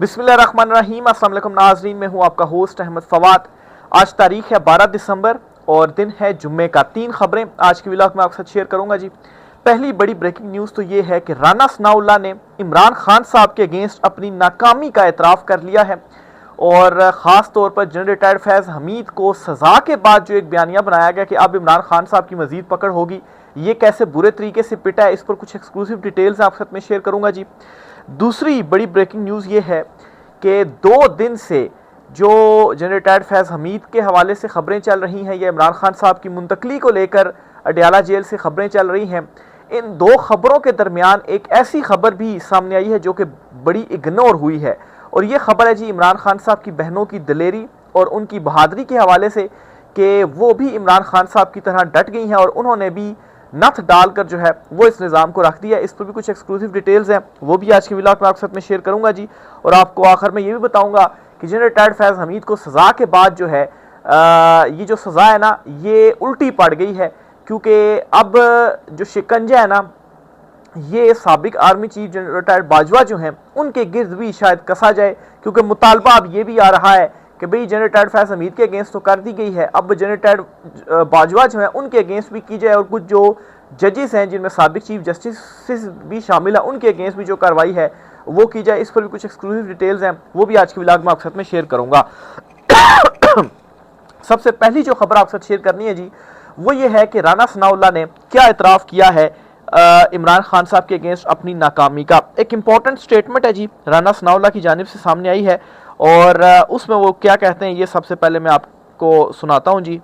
बिस्मिल्लाहिर्रहमानिर्रहीम। अस्सलाम वालेकुम नाज़रीन, मैं हूं आपका होस्ट अहमद फवाद। आज तारीख है 12 दिसंबर और दिन है जुम्मे का। 3 खबरें आज की व्लॉग में आपके साथ शेयर करूंगा जी। पहली बड़ी ब्रेकिंग न्यूज़ तो ये है कि राना सनाउल्लाह ने इमरान खान साहब के अगेंस्ट अपनी नाकामी का एतराफ़ कर लिया है और ख़ास तौर पर जनरल रिटायर्ड फैज़ हमीद को सज़ा के बाद जो एक बयानिया बनाया गया कि अब इमरान खान साहब की मज़ीद पकड़ होगी, ये कैसे बुरे तरीके से पिटा है, इस पर कुछ एक्सक्लूसिव डिटेल्स आपके साथ में शेयर करूंगा जी। दूसरी बड़ी ब्रेकिंग न्यूज़ ये है कि 2 दिन से जो जनरल रिटायर्ड फैज़ हमीद के हवाले से खबरें चल रही हैं या इमरान खान साहब की मुंतकली को लेकर अडयाला जेल से खबरें चल रही हैं, इन 2 खबरों के दरमियान एक ऐसी खबर भी सामने आई है जो कि बड़ी इग्नोर हुई है। और ये खबर है जी इमरान खान साहब की बहनों की दिलेरी और उनकी बहादुरी के हवाले से कि वो भी इमरान खान साहब की तरह डट गई हैं और उन्होंने भी नथ डालकर जो है वो इस निज़ाम को रख दिया। इस पर भी कुछ एक्सक्लूसिव डिटेल्स हैं, वो भी आज के व्लॉग में आपके साथ में शेयर करूंगा जी। और आपको आखिर में ये भी बताऊंगा कि जनरल रिटायर्ड फैज़ हमीद को सज़ा के बाद जो है ये जो सज़ा है ना ये उल्टी पड़ गई है, क्योंकि अब जो शिकंजा है ना ये साबिक army chief general retired Bajwa जो हैं उनके गिर्द भी शायद कसा जाए, क्योंकि मुतालबा अब ये भी आ रहा है कि भाई जनरल रिटायर्ड फैज़ हमीद के अगेंस्ट तो कर दी गई है, अब जनरल रिटायर्ड बाजवा जो है उनके अगेंस्ट भी की जाए और कुछ जो जजेस हैं जिनमें साबिक चीफ जस्टिस भी शामिल है उनके अगेंस्ट भी जो कार्रवाई है वो की जाए। इस पर भी कुछ एक्सक्लूसिव डिटेल्स हैं, वो भी आज के व्लॉग में आपके साथ में शेयर करूंगा। सबसे पहली जो खबर आपके साथ शेयर करनी है जी वो ये है कि राना सनाउल्लाह ने क्या एतराफ़ किया है इमरान खान साहब के अगेंस्ट अपनी नाकामी का। एक इंपॉर्टेंट स्टेटमेंट है जी राना सनाउल्लाह की जानिब से सामने आई है और उसमें वो क्या कहते हैं ये सबसे पहले मैं आपको सुनाता हूं जी।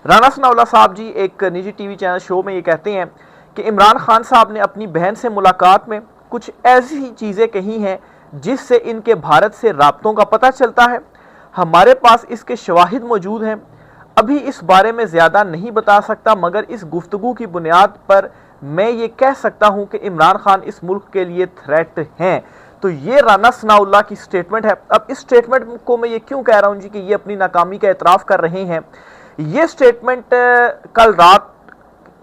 राना सनाउल्लाह साहब जी एक निजी टीवी चैनल शो में ये कहते हैं कि इमरान खान साहब ने अपनी बहन से मुलाकात में कुछ ऐसी चीज़ें कही हैं जिससे इनके भारत से राब्तों का पता चलता है। हमारे पास इसके शवाहिद मौजूद हैं। अभी इस बारे में ज़्यादा नहीं बता सकता, मगर इस गुफ्तगू की बुनियाद पर मैं ये कह सकता हूँ कि इमरान खान इस मुल्क के लिए थ्रेट हैं। तो ये राना सनाउल्लाह की स्टेटमेंट है। अब इस स्टेटमेंट को मैं ये क्यों कह रहा हूँ जी कि ये अपनी नाकामी का एतराफ़ कर रहे हैं। ये स्टेटमेंट कल रात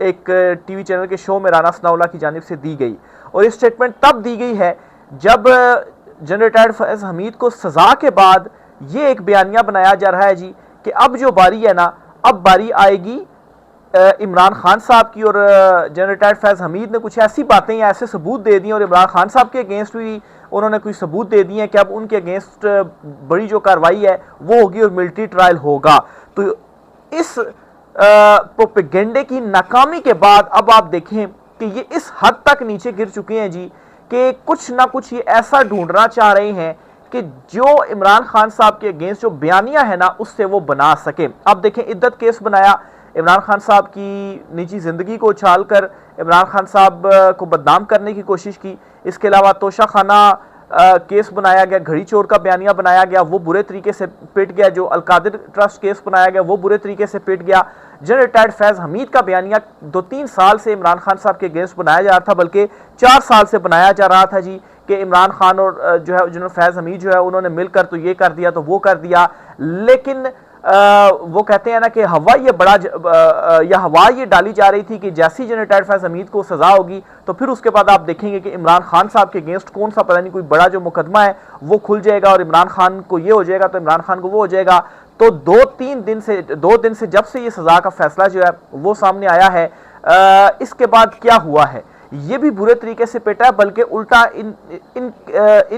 एक टीवी चैनल के शो में राना सनाउल्लाह की जानिब से दी गई और ये स्टेटमेंट तब दी गई है जब जनरल रिटायर्ड फैज़ हमीद को सज़ा के बाद ये एक बयानिया बनाया जा रहा है जी कि अब जो बारी है ना अब बारी आएगी इमरान खान साहब की। और जनरल रिटायर्ड फैज़ हमीद ने कुछ ऐसी बातें या ऐसे सबूत दे दिए और इमरान खान साहब के अगेंस्ट भी उन्होंने कुछ सबूत दे दिए कि अब उनके अगेंस्ट बड़ी जो कार्रवाई है वो होगी और मिलिट्री ट्रायल होगा। तो इस प्रोपेगेंडे की नाकामी के बाद अब आप देखें कि ये इस हद तक नीचे गिर चुके हैं जी कि कुछ ना कुछ ये ऐसा ढूंढना चाह रहे हैं कि जो इमरान खान साहब के अगेंस्ट जो बयानिया है ना उससे वो बना सके। अब देखें इद्दत केस बनाया, इमरान खान साहब की निजी ज़िंदगी को उछाल कर इमरान खान साहब को बदनाम करने की कोशिश की। इसके अलावा तोशा खाना केस बनाया गया, घड़ी चोर का बयानिया बनाया गया, वो बुरे तरीके से पिट गया। जो अलकादिर ट्रस्ट केस बनाया गया वो बुरे तरीके से पिट गया। जनरल रिटायर्ड फैज़ हमीद का बयानिया 2-3 साल से इमरान खान साहब के अगेंस्ट बनाया जा रहा था, बल्कि 4 साल से बनाया जा रहा था जी कि इमरान खान और जो है जनरल फैज़ हमीद जो है उन्होंने मिलकर तो ये कर दिया तो वो कर दिया। लेकिन वो कहते हैं ना कि हवा ये डाली जा रही थी कि जैसी जनरल रिटायर्ड फैज़ हमीद को सज़ा होगी तो फिर उसके बाद आप देखेंगे कि इमरान खान साहब के अगेंस्ट कौन सा पता नहीं कोई बड़ा जो मुकदमा है वो खुल जाएगा और इमरान खान को ये हो जाएगा तो इमरान खान को वो हो जाएगा। तो 2 दिन से जब से ये सज़ा का फैसला जो है वो सामने आया है, इसके बाद क्या हुआ है ये भी बुरे तरीके से पेटा है, बल्कि उल्टा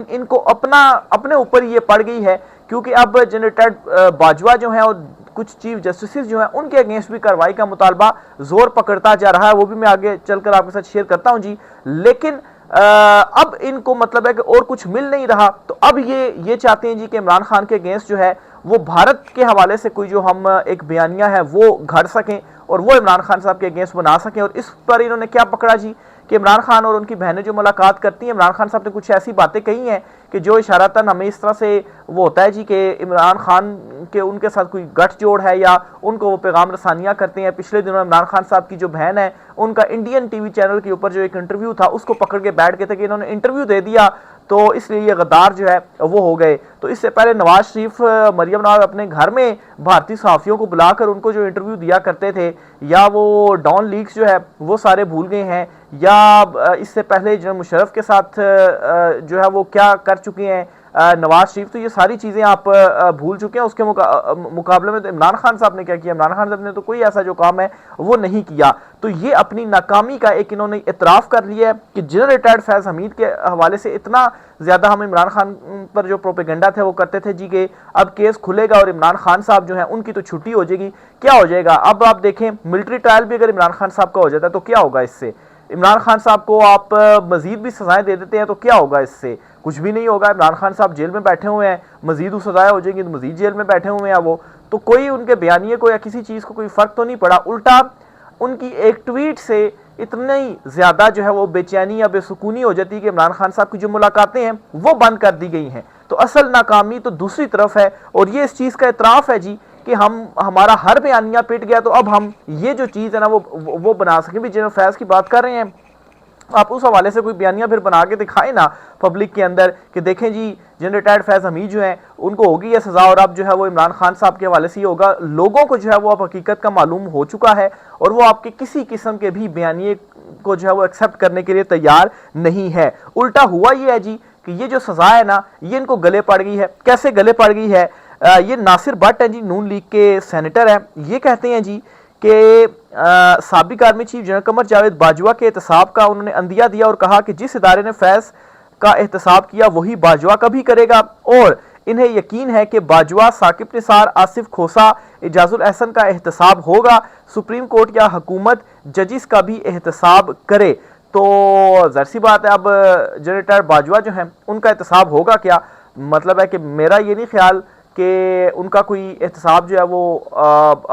इनको अपने ऊपर ये पड़ गई है, क्योंकि अब जनरल रिटायर्ड बाजवा जो है और कुछ चीफ जस्टिस जो हैं उनके अगेंस्ट भी कार्रवाई का मुतालबा जोर पकड़ता जा रहा है। वो भी मैं आगे चलकर आपके साथ शेयर करता हूं जी। लेकिन अब इनको मतलब है कि और कुछ मिल नहीं रहा, तो अब ये चाहते हैं जी कि इमरान खान के अगेंस्ट जो है वो भारत के हवाले से कोई जो हम एक बयानिया है वो घड़ सकें और वो इमरान खान साहब के अगेंस्ट बना सकें। और इस पर इन्होंने क्या पकड़ा जी कि इमरान खान और उनकी बहनें जो मुलाकात करती हैं, इमरान खान साहब ने कुछ ऐसी बातें कही हैं कि जो इशारतन हमें इस तरह से वो होता है जी कि इमरान खान के उनके साथ कोई गठजोड़ है या उनको वो पैगाम रसानियाँ करते हैं। पिछले दिनों इमरान खान साहब की जो बहन है उनका इंडियन टीवी चैनल के ऊपर जो एक इंटरव्यू था उसको पकड़ के बैठ गए थे कि इन्होंने इंटरव्यू दे दिया तो इसलिए ये गद्दार जो है वो हो गए। तो इससे पहले नवाज शरीफ मरियम नवाज अपने घर में भारतीय सहाफ़ियों को बुलाकर उनको जो इंटरव्यू दिया करते थे, या वो डॉन लीक्स जो है वो सारे भूल गए हैं, या इससे पहले जो मुशर्रफ के साथ जो है वो क्या कर चुके हैं नवाज शरीफ, तो ये सारी चीज़ें आप भूल चुके हैं। उसके मुकाबले में तो इमरान खान साहब ने क्या किया? इमरान खान साहब ने तो कोई ऐसा जो काम है वो नहीं किया। तो ये अपनी नाकामी का एक इन्होंने इतराफ़ कर लिया है कि जनरल रिटायर्ड फैज़ हमीद के हवाले से इतना ज़्यादा हम इमरान खान पर जो प्रोपेगेंडा थे वो करते थे जी कि अब केस खुलेगा और इमरान खान साहब जो हैं उनकी तो छुट्टी हो जाएगी। क्या हो जाएगा? अब आप देखें, मिलिट्री ट्रायल भी अगर इमरान खान साहब का हो जाता है तो क्या होगा इससे? इमरान खान साहब को आप मजीद भी सजाएं दे देते हैं तो क्या होगा इससे? कुछ भी नहीं होगा। इमरान खान साहब जेल में बैठे हुए हैं, मजीद सजाएं हो जाएंगी तो मजीद जेल में बैठे हुए हैं वो, तो कोई उनके बयानिए को या किसी चीज़ को कोई फ़र्क तो नहीं पड़ा। उल्टा उनकी एक ट्वीट से इतनी ज़्यादा जो है वो बेचैनी या बेसुकूनी हो जाती है कि इमरान खान साहब की जो मुलाकातें हैं वो बंद कर दी गई हैं। तो असल नाकामी तो दूसरी तरफ है, और ये इस चीज़ का इतराफ़ है जी कि हमारा हर बयानिया पिट गया, तो अब हम ये जो चीज़ है ना वो बना सकें। भी जनरल फैज़ की बात कर रहे हैं, आप उस हवाले से कोई बयानिया फिर बना के दिखाएं ना पब्लिक के अंदर कि देखें जी जनरल रिटायर्ड फैज़ हमीद जो हैं उनको होगी ये सज़ा, और अब जो है वो इमरान खान साहब के हवाले से ही होगा। लोगों को जो है वो अब हकीकत का मालूम हो चुका है, और वो आपके किसी किस्म के भी बयानिए को जो है वो एक्सेप्ट करने के लिए तैयार नहीं है। उल्टा हुआ ये है जी कि ये जो सज़ा है ना ये इनको गले पड़ गई है। कैसे गले पड़ गई है? ये नासिर भट्ट है जी, नून लीग के सेनेटर हैं, ये कहते हैं जी कि साबिक army chief general Qamar Javed Bajwa के एहतसाब का उन्होंने अंदिया दिया और कहा कि जिस इदारे ने फैज़ का एहतसाब किया वही बाजवा का भी करेगा, और इन्हें यकीन है कि बाजवा, साकिब निसार, आसिफ खोसा, इजाजुल एहसन का एहतसाब होगा। सुप्रीम कोर्ट या हुकूमत जजिस का भी एहतसाब करे। तो ज़ाहिर सी बात है, अब जनरल रिटायर्ड बाजवा जो हैं उनका एहतसाब होगा क्या? मतलब है कि मेरा ये नहीं ख्याल कि उनका कोई एहतसाब जो है वो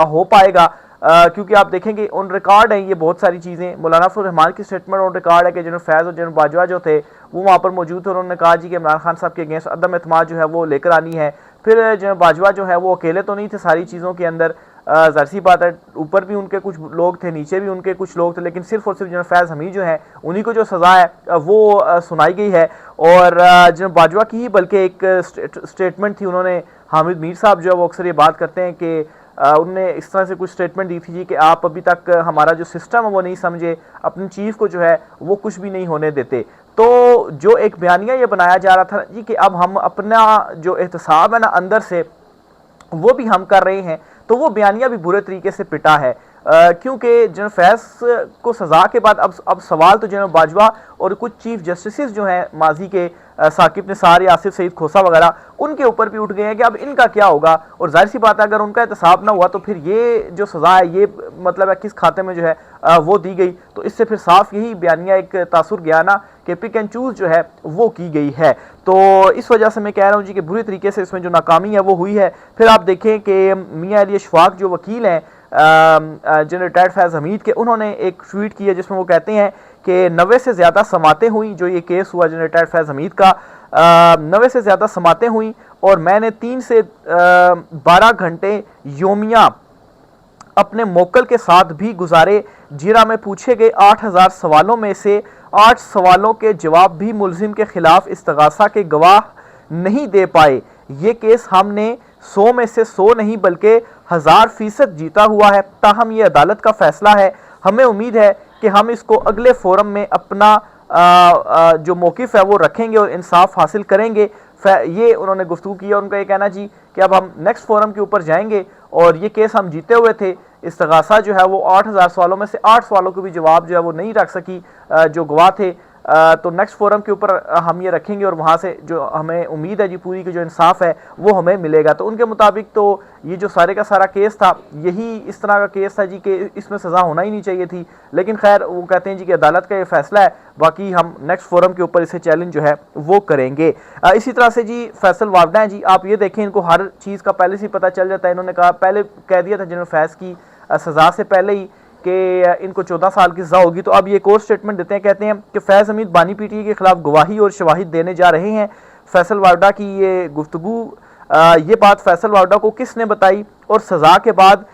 हो पाएगा, क्योंकि आप देखेंगे ऑन रिकॉर्ड है ये बहुत सारी चीज़ें। मौलाना फजल रहमान की स्टेटमेंट ऑन रिकॉर्ड है कि जनरल फैज़ और जनरल बाजवा जो थे वो वहाँ पर मौजूद थे, उन्होंने कहा जी कि इमरान खान साहब के अगेंस्ट अदम एतमाद जो है वो लेकर आनी है। फिर जनरल बाजवा जो है वो अकेले तो नहीं थे सारी चीज़ों के अंदर, ज़ाहिर सी बात है ऊपर भी उनके कुछ लोग थे, नीचे भी उनके कुछ लोग थे, लेकिन सिर्फ और सिर्फ जनरल फैज़ हमीद जो है उन्हीं को जो सज़ा है वो सुनाई गई है। और जनरल बाजवा की ही बल्कि एक स्टेटमेंट थी, उन्होंने हामिद मीर साहब जो है वो अक्सर ये बात करते हैं कि उनने इस तरह से कुछ स्टेटमेंट दी थी जी कि आप अभी तक हमारा जो सिस्टम है वो नहीं समझे, अपनी चीफ को जो है वो कुछ भी नहीं होने देते। तो जो एक बयानिया ये बनाया जा रहा था जी कि अब हम अपना जो एहतसाब है ना अंदर से वो भी हम कर रहे हैं, तो वो बयानिया भी बुरे तरीके से पिटा है। क्योंकि जनरल फैज़ को सज़ा के बाद अब सवाल तो जनरल बाजवा और कुछ चीफ जस्टिस जो हैं माजी के, साकिब निसार या आसिफ सईद खोसा वगैरह, उनके ऊपर भी उठ गए हैं कि अब इनका क्या होगा। और जाहिर सी बात है अगर उनका एहतसाब ना हुआ तो फिर ये जो सज़ा है ये मतलब है किस खाते में जो है वो दी गई। तो इससे फिर साफ यही बयानिया एक तासुर गया ना कि पिक एंड चूज़ जो है वो की गई है। तो इस वजह से मैं कह रहा हूँ जी कि बुरी तरीके से इसमें जो नाकामी है वो हुई है। फिर आप देखें कि मियाँ अली अशफाक जो वकील हैं जनरल रिटायर्ड फैज़ हमीद के, उन्होंने एक ट्वीट किया जिसमें वो कहते हैं कि 90 से ज़्यादा समातें हुई, जो ये केस हुआ जनरल रिटायर्ड फैज़ हमीद का, 90 से ज़्यादा समातें हुई और मैंने 3 से 12 घंटे योमिया अपने मोक्कल के साथ भी गुजारे। जीरा में पूछे गए 8000 सवालों में से 8 सवालों के जवाब भी मुलजिम के खिलाफ इस्तगासा के गवाह नहीं दे पाए। ये केस हमने 100 में से 100 नहीं बल्कि 1000% जीता हुआ है। ताहम ये अदालत का फैसला है, हमें उम्मीद है कि हम इसको अगले फोरम में अपना जो मौक़िफ़ है वो रखेंगे और इंसाफ हासिल करेंगे। ये उन्होंने गुफ्तगू किया। उनका ये कहना जी कि अब हम नेक्स्ट फोरम के ऊपर जाएंगे और ये केस हम जीते हुए थे। इस्तगासा जो है वो 8000 सवालों में से 8 सवालों के भी जवाब जो है वो नहीं रख सकी जो गवाह थे। तो नेक्स्ट फोरम के ऊपर हम ये रखेंगे और वहाँ से जो हमें उम्मीद है जी पूरी की जो इंसाफ है वो हमें मिलेगा। तो उनके मुताबिक तो ये जो सारे का सारा केस था यही इस तरह का केस था जी कि इसमें सज़ा होना ही नहीं चाहिए थी, लेकिन खैर वो कहते हैं जी कि अदालत का ये फैसला है, बाकी हम नेक्स्ट फोरम के ऊपर इसे चैलेंज जो है वो करेंगे। इसी तरह से जी फैसल वावडा हैं जी, आप ये देखें इनको हर चीज़ का पहले से पता चल जाता है। इन्होंने कहा, पहले कह दिया था जनरल फैज़ की सज़ा से पहले ही कि इनको 14 साल की सज़ा होगी। तो अब ये एक और स्टेटमेंट देते हैं, कहते हैं कि फैज़ हमीद बानी पीटीए के खिलाफ गवाही और शवाहिद देने जा रहे हैं। फैसल वावडा की ये गुफ्तगू, ये बात फैसल वावडा को किसने बताई और सज़ा के बाद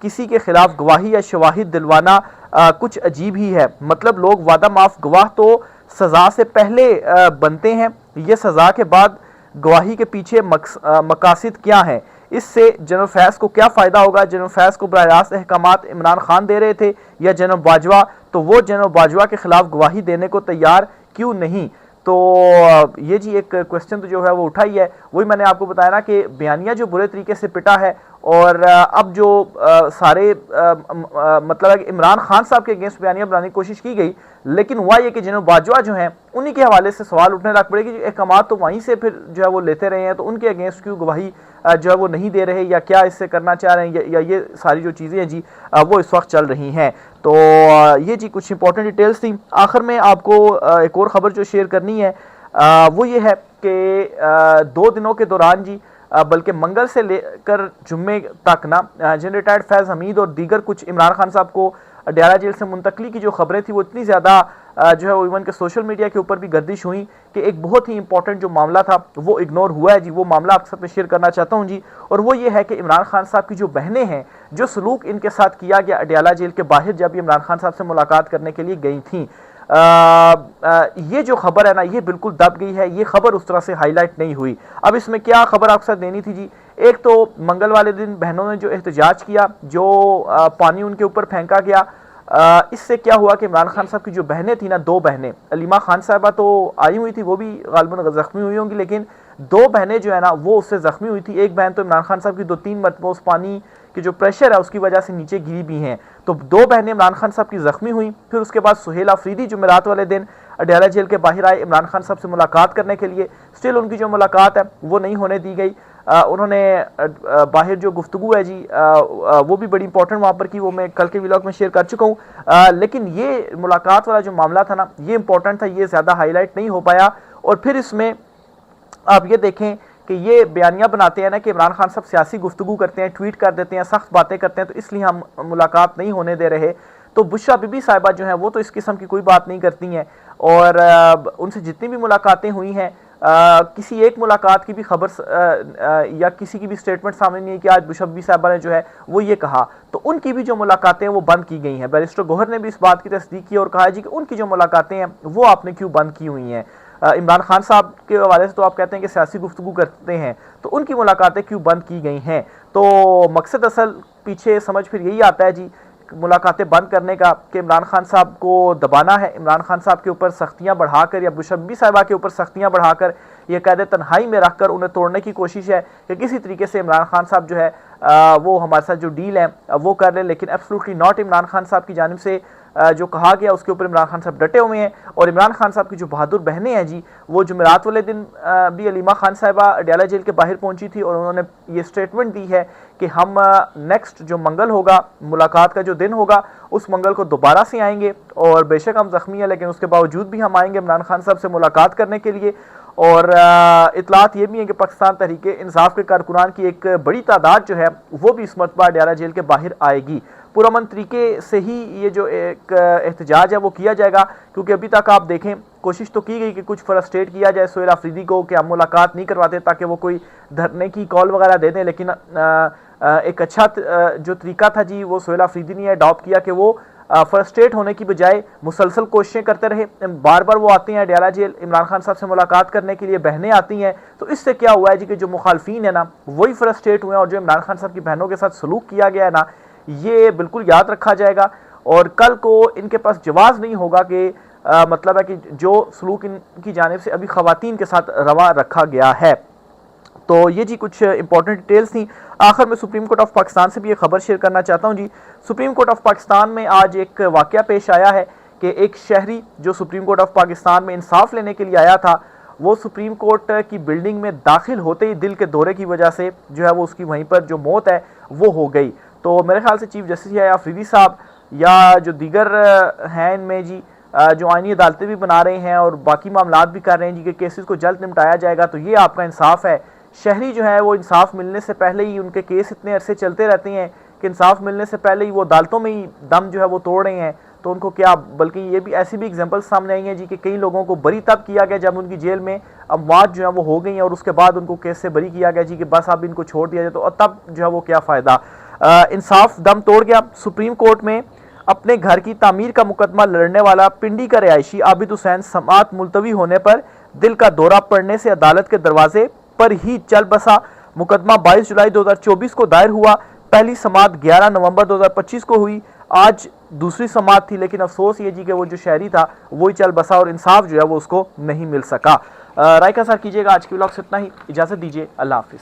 किसी के खिलाफ गवाही या शवाहिद दिलवाना कुछ अजीब ही है। मतलब लोग वादा माफ गवाह तो सज़ा से पहले बनते हैं, ये सज़ा के बाद गवाही के पीछे मकासद क्या हैं, इससे जनरल फैज़ को क्या फ़ायदा होगा। जनरल फैज़ को बराह रास्त अहकामात इमरान खान दे रहे थे या जनरल बाजवा, तो वो जनरल बाजवा के ख़िलाफ़ गवाही देने को तैयार क्यों नहीं। तो ये जी एक क्वेश्चन तो जो है वो उठा ही है। वही मैंने आपको बताया ना कि बयानिया जो बुरे तरीके से पिटा है, और अब जो सारे मतलब है कि इमरान खान साहब के अगेंस्ट बयानिया बनाने की कोशिश की गई, लेकिन हुआ ये कि जनरल बाजवा जो हैं उन्हीं के हवाले से सवाल उठने लग पड़े कि अहकामात तो वहीं से फिर जो है वो लेते रहे हैं, तो उनके अगेंस्ट क्यों गवाही जो है वो नहीं दे रहे, या क्या इससे करना चाह रहे हैं, या ये सारी जो चीज़ें हैं जी वो इस वक्त चल रही हैं। तो ये जी कुछ इंपॉर्टेंट डिटेल्स थी। आखिर में आपको एक और ख़बर जो शेयर करनी है वो ये है कि 2 दिनों के दौरान जी बल्कि मंगल से लेकर जुम्मे तक ना जनरल रिटायर्ड फैज़ हमीद और दीगर कुछ इमरान खान साहब को अडयाला जेल से मुंतकली की जो खबरें थी वो इतनी ज़्यादा जो है वो इवन के सोशल मीडिया के ऊपर भी गर्दिश हुई कि एक बहुत ही इंपॉर्टेंट जो मामला था वो इग्नोर हुआ है जी। वो मामला आपके साथ में शेयर करना चाहता हूँ जी, और वो ये है कि इमरान खान साहब की जो बहनें हैं, जो सलूक इनके साथ किया गया अडयाला जेल के बाहर जब इमरान खान साहब से मुलाकात करने के लिए गई थी, ये जो खबर है ना ये बिल्कुल दब गई है। ये खबर उस तरह से हाईलाइट नहीं हुई। अब इसमें क्या खबर आपके साथ देनी थी जी। एक तो मंगल वाले दिन बहनों ने जो एहतजाज किया, जो पानी उनके ऊपर फेंका गया, इससे क्या हुआ कि इमरान खान साहब की जो बहनें थी ना, 2 बहनें, अलीमा खान साहबा तो आई हुई थी, वो भी गालिबन जख्मी हुई होंगी, लेकिन 2 बहनें जो है ना वो उससे जख्मी हुई थी। एक बहन तो इमरान खान साहब की 2-3 मरतबा उस पानी कि जो प्रेशर है उसकी वजह से नीचे गिरी भी हैं। तो 2 बहनें इमरान खान साहब की जख्मी हुई। फिर उसके बाद सुहेल अफरीदी जुमेरात वाले दिन अडयाला जेल के बाहर आए इमरान खान साहब से मुलाकात करने के लिए। स्टिल उनकी जो मुलाकात है वो नहीं होने दी गई। उन्होंने बाहर जो गुफ्तगू है जी वो भी बड़ी इंपॉर्टेंट वहाँ पर की, वो मैं कल के व्लॉग में शेयर कर चुका हूँ। लेकिन ये मुलाकात वाला जो मामला था ना ये इंपॉर्टेंट था, ये ज़्यादा हाईलाइट नहीं हो पाया। और फिर इसमें आप ये देखें कि ये बयानिया बनाते हैं ना कि इमरान खान साहब सियासी गुफ्तगू करते हैं, ट्वीट कर देते हैं, सख्त बातें करते हैं, तो इसलिए हम मुलाकात नहीं होने दे रहे। तो बुशरा बीबी साहिबा जो हैं वो तो इस किस्म की कोई बात नहीं करती हैं, और उनसे जितनी भी मुलाकातें हुई हैं किसी एक मुलाकात की भी खबर या किसी की भी स्टेटमेंट सामने नहीं है कि आज बुशरा बीबी साहिबा ने जो है वो ये कहा। तो उनकी भी जो मुलाकातें हैं वो बंद की गई हैं। बैरिस्टर गौहर ने भी इस बात की तस्दीक की और कहा जी कि उनकी जो मुलाकातें हैं वो आपने क्यों बंद की हुई हैं। इमरान खान साहब के हवाले से तो आप कहते हैं कि सियासी गुफ्तगू करते हैं, तो उनकी मुलाकातें क्यों बंद की गई हैं। तो मकसद असल पीछे समझ फिर यही आता है जी मुलाकातें बंद करने का कि इमरान खान साहब को दबाना है, इमरान खान साहब के ऊपर सख्तियां बढ़ाकर या बुशरा बीबी साहिबा के ऊपर सख्तियां बढ़ाकर ये कैद तन्हाई में रखकर उन्हें तोड़ने की कोशिश है कि किसी तरीके से इमरान खान साहब जो है वो हमारे साथ जो डील है वो कर लें। लेकिन एब्सोल्युटली नॉट। इमरान खान साहब की जानिब से जो कहा गया उसके ऊपर इमरान खान साहब डटे हुए हैं। और इमरान खान साहब की जो बहादुर बहनें हैं जी, वो जुमेरात वाले दिन भी अलीमा खान साहिबा अडयाला जेल के बाहर पहुंची थी और उन्होंने ये स्टेटमेंट दी है कि हम नेक्स्ट जो मंगल होगा, मुलाकात का जो दिन होगा, उस मंगल को दोबारा से आएंगे, और बेशक हम जख्मी हैं लेकिन उसके बावजूद भी हम आएंगे इमरान खान साहब से मुलाकात करने के लिए। और इतलात ये भी है कि पाकिस्तान तहरीक इंसाफ के कारकुनान की एक बड़ी तादाद जो है वो भी इस मरतबा अडयाला जेल के बाहर आएगी। पुरअमन तरीके से ही ये जो एक एहतजाज है वो किया जाएगा, क्योंकि अभी तक आप देखें कोशिश तो की गई कि कुछ फ्रस्ट्रेट किया जाए सुहेल अफरीदी को कि हम मुलाकात नहीं करवाते ताकि वो कोई धरने की कॉल वगैरह दे दें, लेकिन एक अच्छा जो तरीका था जी वो सुहेल अफरीदी ने अडॉप्ट किया कि वो फ्रस्ट्रेट होने की बजाय मुसलसल कोशिशें करते रहे। बार बार वो आते हैं अडयाला जेल इमरान खान साहब से मुलाकात करने के लिए, बहनें आती हैं, तो इससे क्या हुआ है जी कि जो मुखालफीन है ना वही फ्रस्ट्रेट हुए हैं, और जो इमरान खान साहब की बहनों के साथ सलूक किया गया है ना ये बिल्कुल याद रखा जाएगा। और कल को इनके पास जवाब नहीं होगा कि मतलब है कि जो सलूक इनकी जानिब से अभी खवातीन के साथ रवा रखा गया है। तो ये जी कुछ इंपॉर्टेंट डिटेल्स थी। आखिर में सुप्रीम कोर्ट ऑफ पाकिस्तान से भी एक खबर शेयर करना चाहता हूँ जी। सुप्रीम कोर्ट ऑफ पाकिस्तान में आज एक वाकया पेश आया है कि एक शहरी जो सुप्रीम कोर्ट ऑफ पाकिस्तान में इंसाफ लेने के लिए आया था, वो सुप्रीम कोर्ट की बिल्डिंग में दाखिल होते ही दिल के दौरे की वजह से जो है वो उसकी वहीं पर जो मौत है वो हो गई। तो मेरे ख्याल से चीफ जस्टिस या अफरीदी साहब या जो दीगर हैं इनमें जी जो आईनी अदालतें भी बना रहे हैं और बाकी मामलात भी कर रहे हैं जी कि केसेस को जल्द निपटाया जाएगा, तो ये आपका इंसाफ है। शहरी जो है वो इंसाफ मिलने से पहले ही, उनके केस इतने अरसे चलते रहते हैं कि इंसाफ मिलने से पहले ही वो अदालतों में ही दम जो है वो तोड़ रहे हैं। तो उनको क्या, बल्कि ये भी ऐसी भी एग्जांपल्स सामने आई हैं जी कि कई लोगों को बरी तब किया गया जब उनकी जेल में अमवात जो है वो हो गई हैं और उसके बाद उनको केस से बरी किया गया जी कि बस अब इनको छोड़ दिया जाए, तो तब जो है वो क्या फ़ायदा। इंसाफ दम तोड़ गया। सुप्रीम कोर्ट में अपने घर की तामीर का मुकदमा लड़ने वाला पिंडी का रिहायशी आबिद हुसैन समाअत मुलतवी होने पर दिल का दौरा पड़ने से अदालत के दरवाजे पर ही चल बसा। मुकदमा 22 जुलाई 2024 को दायर हुआ। पहली समाअत 11 नवंबर 2025 को हुई। आज दूसरी समाअत थी, लेकिन अफसोस ये जी कि वो जो शहरी था वही चल बसा और इंसाफ जो है वो उसको नहीं मिल सका। राय का साथ कीजिएगा। आज के व्लॉग से इतना ही, इजाजत दीजिए। अल्लाह हाफिज।